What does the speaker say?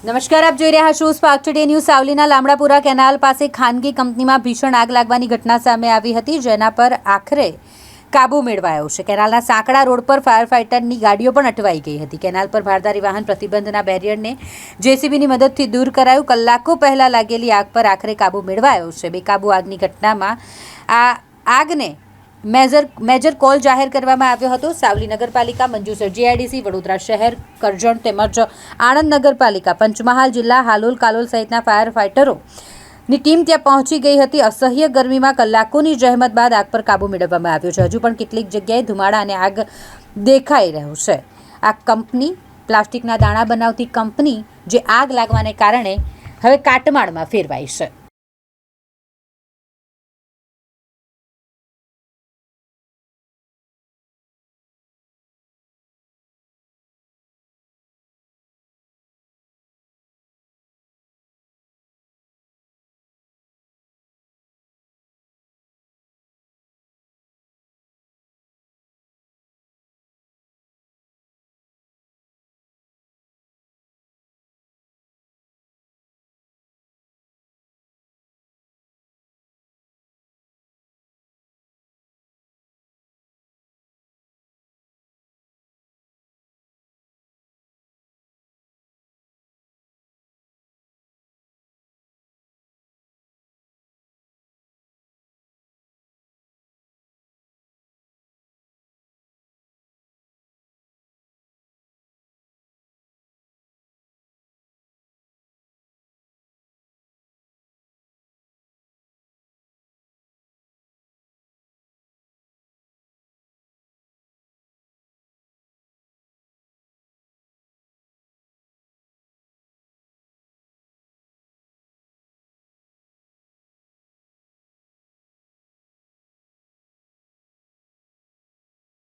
નમસ્કાર, આપ જોઈ રહ્યા છો સ્પાર્ક ટુડે ન્યૂઝ। સાવલીના લામડાપુરા કેનાલ પાસે ખાનગી કંપનીમાં ભીષણ આગ લાગવાની ઘટના સામે આવી હતી, જેના પર આખરે કાબુ મેળવાયો છે। કેનાલના સાંકડા રોડ પર ફાયર ફાઇટરની ગાડીઓ પણ અટવાઈ ગઈ હતી। કેનાલ પર ભારદારી વાહન પ્રતિબંધના બેરિયરને જેસીબીની મદદથી દૂર કરાયું। કલાકો પહેલા લાગેલી આગ પર આખરે કાબુ મેળવાયો છે। બેકાબુ આગની ઘટનામાં આ આગને મેજર કોલ જાહેર કરવામાં આવ્યો હતો। સાવલી નગરપાલિકા, મંજુસર જીઆઈડીસી, વડોદરા શહેર, કરજણ તેમજ આણંદ નગરપાલિકા, પંચમહાલ જિલ્લા, હાલોલ, કાલોલ સહિતના ફાયર ફાઇટરોની ટીમ ત્યાં પહોંચી ગઈ હતી। અસહ્ય ગરમીમાં કલાકોની જહેમત બાદ આગ પર કાબુ મેળવવામાં આવ્યો છે। હજુ પણ કેટલીક જગ્યાએ ધુમાડા અને આગ દેખાઈ રહ્યું છે। આ કંપની પ્લાસ્ટિકના દાણા બનાવતી કંપની જે આગ લાગવાને કારણે હવે કાટમાળમાં ફેરવાઈ છે।